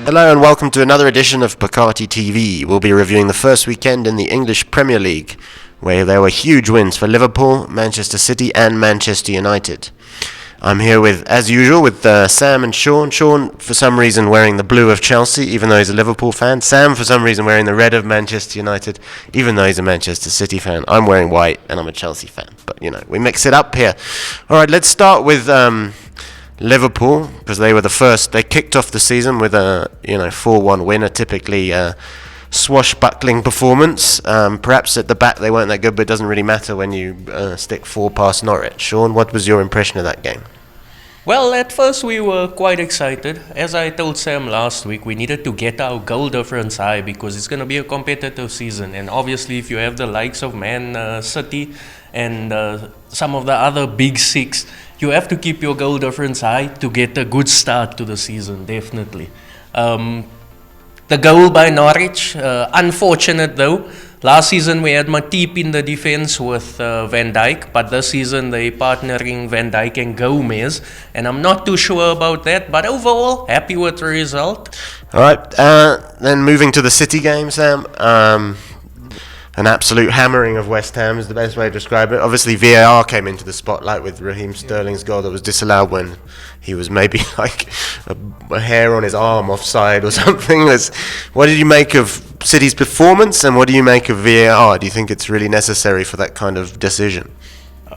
Hello and welcome to another edition of Phakaaathi TV. We'll be reviewing the first weekend in the English Premier League, where there were huge wins for Liverpool, Manchester City and Manchester United. I'm here with, as usual, with Sam and Shaun. Shaun, for some reason, wearing the blue of Chelsea, even though he's a Liverpool fan. Sam, for some reason, wearing the red of Manchester United, even though he's a Manchester City fan. I'm wearing white and I'm a Chelsea fan. But, we mix it up here. All right, let's start with Liverpool, because they were the first. They kicked off the season with a 4-1 win, a typically swashbuckling performance. Perhaps at the back they weren't that good, but it doesn't really matter when you stick 4 past Norwich. Shaun, what was your impression of that game? Well, at first we were quite excited. As I told Sam last week, we needed to get our goal difference high because it's going to be a competitive season. And obviously if you have the likes of Man City and some of the other big six, you have to keep your goal difference high to get a good start to the season, definitely. The goal by Norwich, unfortunate though. Last season we had Matip in the defense with Van Dijk, but this season they partnering Van Dijk and Gomez, and I'm not too sure about that, but overall, happy with the result. All right, then moving to the City game, Sam. An absolute hammering of West Ham is the best way to describe it. Obviously, VAR came into the spotlight with Raheem Sterling's goal that was disallowed when he was maybe like a hair on his arm offside or something. What did you make of City's performance, and what do you make of VAR? Do you think it's really necessary for that kind of decision?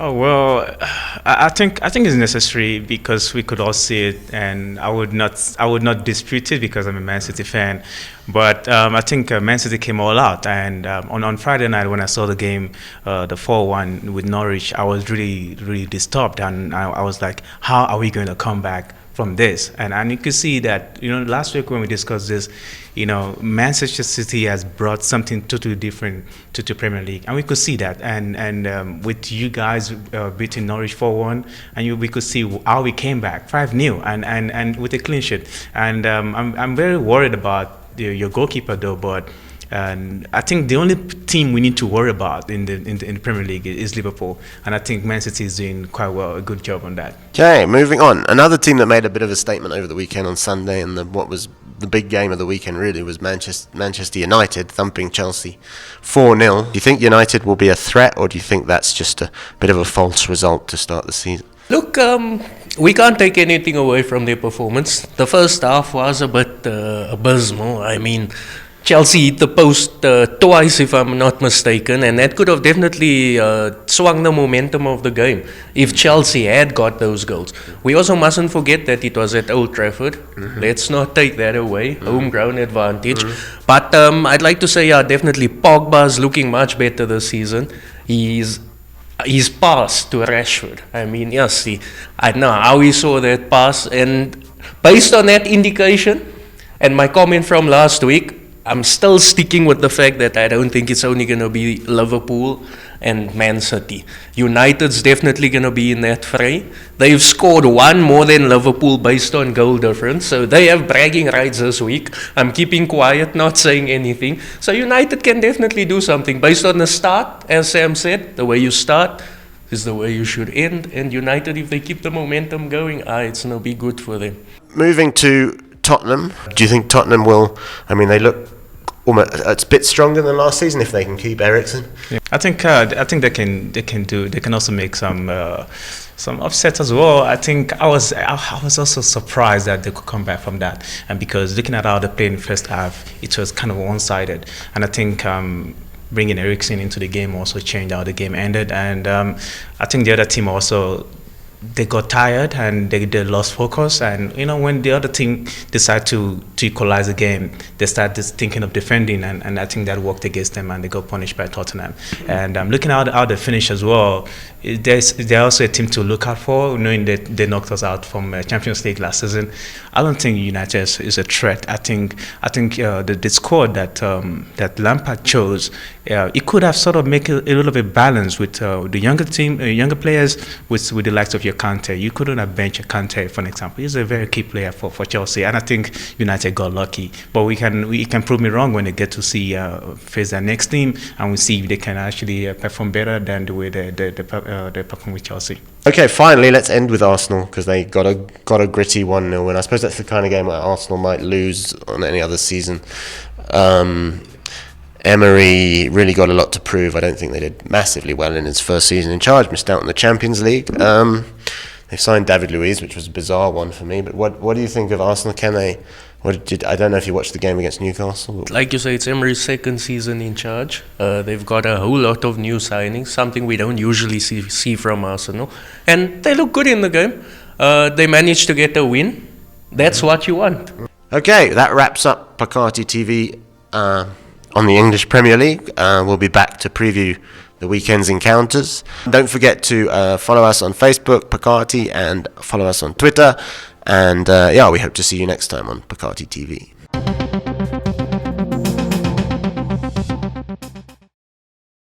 Oh well, I think it's necessary because we could all see it, and I would not dispute it because I'm a Man City fan. But I think Man City came all out, and on Friday night when I saw the game, the 4-1 with Norwich, I was really disturbed, and I was like, how are we going to come back from this? And you could see that, last week when we discussed this, Manchester City has brought something totally different to Premier League, and we could see that. And with you guys beating Norwich 4-1, and we could see how we came back 5-0, and with a clean sheet. And I'm very worried about your goalkeeper though, but. And I think the only team we need to worry about in the Premier League is Liverpool, and I think Man City is doing quite well, a good job on that. Okay, moving on. Another team that made a bit of a statement over the weekend on Sunday, and what was the big game of the weekend really was Manchester United thumping Chelsea 4-0. Do you think United will be a threat, or do you think that's just a bit of a false result to start the season? Look, we can't take anything away from their performance. The first half was a bit abysmal. I mean, Chelsea hit the post twice, if I'm not mistaken, and that could have definitely swung the momentum of the game if Chelsea had got those goals. We also mustn't forget that it was at Old Trafford. Mm-hmm. Let's not take that away. Mm-hmm. Homegrown advantage. Mm-hmm. But I'd like to say, definitely Pogba's looking much better this season. He's pass to Rashford. I mean, yes, I don't know how he saw that pass, and based on that indication and my comment from last week, I'm still sticking with the fact that I don't think it's only going to be Liverpool and Man City. United's definitely going to be in that fray. They've scored 1 more than Liverpool based on goal difference, so they have bragging rights this week. I'm keeping quiet, not saying anything. So United can definitely do something based on the start. As Sam said, the way you start is the way you should end. And United, if they keep the momentum going, it's going to be good for them. Moving to Tottenham, do you think Tottenham will? I mean, they look it's a bit stronger than last season if they can keep Eriksen. Yeah. I think they can also make some upsets as well. I think I was also surprised that they could come back from that, and because looking at how they played in the first half, it was kind of one-sided, and I think bringing Eriksen into the game also changed how the game ended, and I think the other team also, they got tired and they lost focus, and when the other team decide to equalize the game, they start just thinking of defending, and I think that worked against them and they got punished by Tottenham. And looking at how they finish as well, they're also a team to look out for, knowing that they knocked us out from Champions League last season. I don't think United is a threat. I think the squad that Lampard chose, it could have sort of make it a little bit balanced with the younger players, with the likes of your Kante. You couldn't have benched Kante, for an example. He's a very key player for Chelsea, and I think United got lucky. But we can prove me wrong when they get to see face their next team, and we see if they can actually perform better than the way they perform with Chelsea. Okay, finally, let's end with Arsenal, because they got a gritty 1-0 win. I suppose that's the kind of game that Arsenal might lose on any other season. Emery really got a lot to prove. I don't think they did massively well in his first season in charge. Missed out on the Champions League. They've signed David Luiz, which was a bizarre one for me. But what do you think of Arsenal? Can they? I don't know if you watched the game against Newcastle. Like you say, it's Emery's second season in charge. They've got a whole lot of new signings, something we don't usually see from Arsenal. And they look good in the game. They managed to get a win. That's what you want. Okay, that wraps up Phakaaathi TV on the English Premier League. We'll be back to preview the weekend's encounters. Don't forget to follow us on Facebook, Phakaaathi, and follow us on Twitter. And we hope to see you next time on Phakaaathi TV.